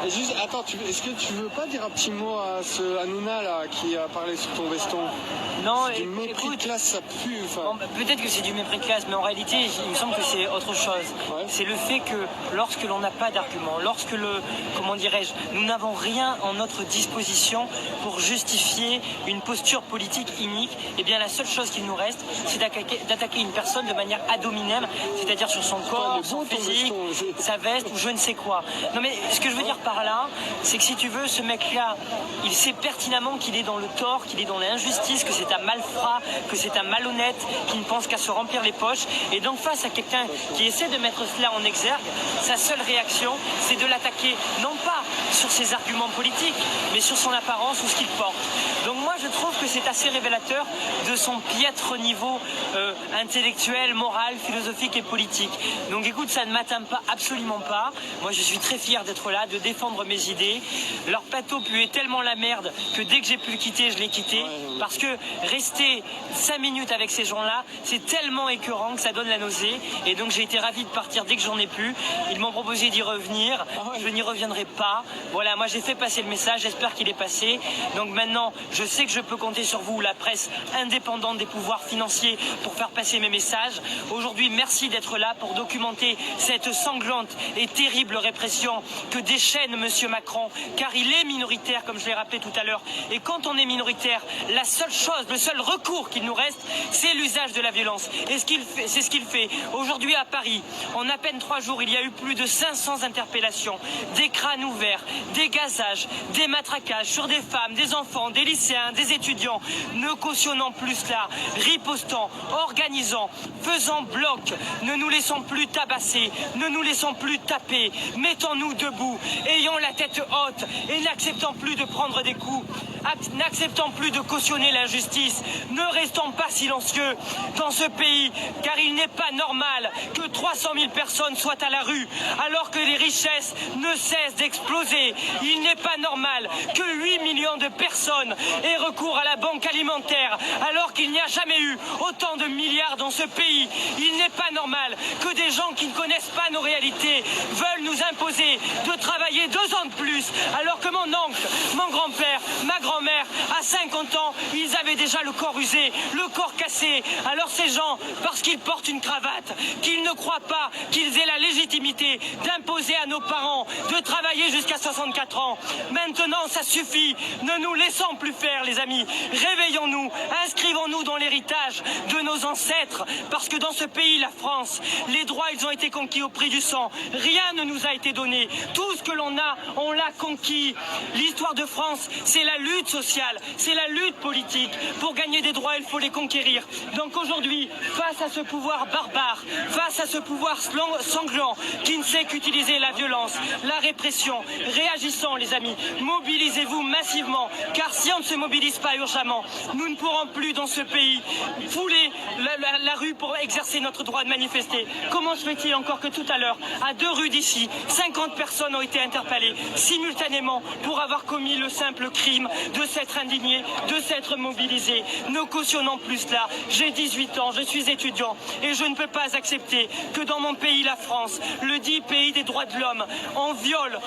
Et juste, attends, est-ce que tu veux pas dire un petit mot à ce Hanouna là qui a parlé sur ton veston? Non, du mépris de classe, ça pue. Bon, peut-être que c'est du mépris de classe, mais en réalité, il me semble que c'est autre chose. Ouais. C'est le fait que lorsque l'on n'a pas d'argument, lorsque comment dirais-je, nous n'avons rien en notre disposition pour justifier une posture politique inique, eh bien la seule chose qu'il nous reste, c'est d'attaquer une personne de manière ad hominem, c'est-à-dire sur son corps, son physique, sa veste ou je ne sais quoi. Non mais ce que je veux dire par là, c'est que si tu veux, ce mec-là, il sait pertinemment qu'il est dans le tort, qu'il est dans l'injustice, que c'est un malfrat, que c'est un malhonnête, qui ne pense qu'à se remplir les poches. Et donc face à quelqu'un qui essaie de mettre cela en exergue, sa seule réaction, c'est de l'attaquer, non pas sur ses arguments politiques, mais sur son apparence ou ce qu'il porte. Donc moi je trouve que c'est assez révélateur de son piètre niveau intellectuel, moral, philosophique et politique. Donc écoute, ça ne m'atteint pas, absolument pas. Moi je suis très fier d'être là, de défendre mes idées. Leur plateau puait tellement la merde que dès que j'ai pu le quitter, je l'ai quitté. Parce que rester 5 minutes avec ces gens-là, c'est tellement écœurant que ça donne la nausée. Et donc j'ai été ravi de partir dès que j'en ai pu. Ils m'ont proposé d'y revenir. Je n'y reviendrai pas. Voilà, moi j'ai fait passer le message, j'espère qu'il est passé. Donc maintenant, je sais que je peux compter sur vous, la presse indépendante des pouvoirs financiers, pour faire passer mes messages. Aujourd'hui, merci d'être là pour documenter cette sanglante et terrible répression que déchaîne Monsieur Macron, car il est minoritaire, comme je l'ai rappelé tout à l'heure. Et quand on est minoritaire, la seule chose, le seul recours qu'il nous reste, c'est l'usage de la violence. Et c'est ce qu'il fait. Aujourd'hui à Paris, en à peine 3 jours, il y a eu plus de 500 interpellations, des crânes ouverts, des gazages, des matraquages sur des femmes, des enfants, des lycéens, des étudiants, ne cautionnant plus cela, ripostant, organisant, faisant bloc, ne nous laissons plus tabasser, ne nous laissons plus taper, mettons-nous debout, ayons la tête haute et n'acceptons plus de prendre des coups. N'acceptons plus de cautionner l'injustice, ne restons pas silencieux dans ce pays, car il n'est pas normal que 300 000 personnes soient à la rue, alors que les richesses ne cessent d'exploser. Il n'est pas normal que 8 millions de personnes aient recours à la banque alimentaire, alors qu'il n'y a jamais eu autant de milliards dans ce pays. Il n'est pas normal que des gens qui ne connaissent pas nos réalités veulent nous imposer de travailler 2 ans de plus, alors que mon oncle, mon grand-père, ma grand-mère, à 50 ans, ils avaient déjà le corps usé, le corps cassé. Alors ces gens, parce qu'ils portent une cravate, qu'ils ne croient pas qu'ils aient la légitimité d'imposer à nos parents de travailler jusqu'à 64 ans. Maintenant, ça suffit. Ne nous laissons plus faire, les amis. Réveillons-nous, inscrivons-nous dans l'héritage de nos ancêtres, parce que dans ce pays, la France, les droits, ils ont été conquis au prix du sang. Rien ne nous a été donné. Tout ce que l'on a, on l'a conquis. L'histoire de France, c'est la lutte sociale, c'est la lutte politique. Pour gagner des droits, il faut les conquérir. Donc aujourd'hui, face à ce pouvoir barbare, face à ce pouvoir sanglant qui ne sait qu'utiliser la violence, la répression, réagissons les amis, mobilisez-vous massivement, car si on ne se mobilise pas urgemment, nous ne pourrons plus dans ce pays fouler la rue pour exercer notre droit de manifester. Comment se fait-il encore que tout à l'heure, à 2 rues d'ici, 50 personnes ont été interpellées simultanément pour avoir commis le simple crime de s'être indigné, de s'être mobilisé. Ne cautionnons plus cela. J'ai 18 ans, je suis étudiant et je ne peux pas accepter que dans mon pays, la France, le dit pays des droits de l'homme, on viole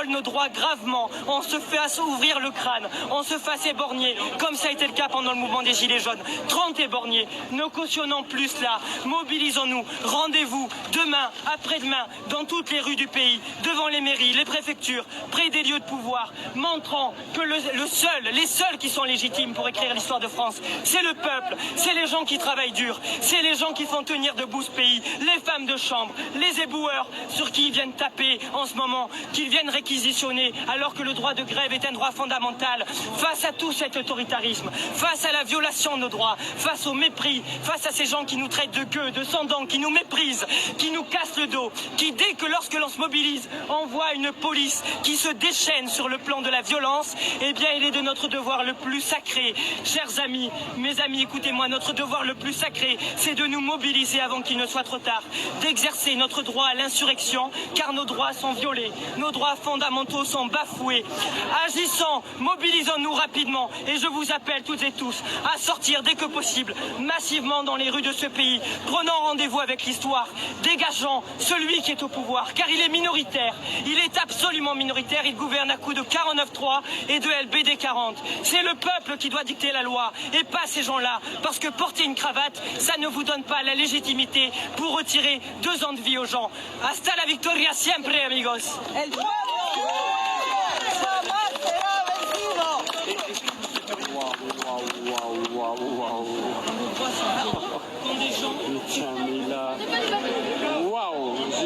nos droits gravement, on se fasse ouvrir le crâne, on se fasse éborgner, comme ça a été le cas pendant le mouvement des Gilets jaunes. 30 éborgnés. Ne cautionnons plus cela. Mobilisons-nous. Rendez-vous demain, après-demain, dans toutes les rues du pays, devant les mairies, les préfectures, près des lieux de pouvoir, montrant que les seuls qui sont légitimes pour écrire l'histoire de France, c'est le peuple, c'est les gens qui travaillent dur, c'est les gens qui font tenir debout ce pays, les femmes de chambre, les éboueurs sur qui ils viennent taper en ce moment, qu'ils viennent réquisitionner, alors que le droit de grève est un droit fondamental. Face à tout cet autoritarisme, face à la violation de nos droits, face au mépris, face à ces gens qui nous traitent de gueux, de sans-dents, qui nous méprisent, qui nous cassent le dos, qui dès que lorsque l'on se mobilise, envoie une police qui se déchaîne sur le plan de la violence, eh bien il est de notre devoir le plus sacré. Chers amis, mes amis, écoutez-moi, notre devoir le plus sacré, c'est de nous mobiliser avant qu'il ne soit trop tard, d'exercer notre droit à l'insurrection, car nos droits sont violés, nos droits fondamentaux sont bafoués. Agissons, mobilisons-nous rapidement, et je vous appelle toutes et tous à sortir dès que possible, massivement dans les rues de ce pays. Prenons rendez-vous avec l'histoire, dégageons celui qui est au pouvoir, car il est minoritaire, il est absolument absolument minoritaire. Ils gouvernent à coups de 49.3 et de LBD 40. C'est le peuple qui doit dicter la loi et pas ces gens-là. Parce que porter une cravate, ça ne vous donne pas la légitimité pour retirer 2 ans de vie aux gens. Hasta la victoria siempre, amigos. El pueblo jamás será vencido. Waouh. Quand des gens...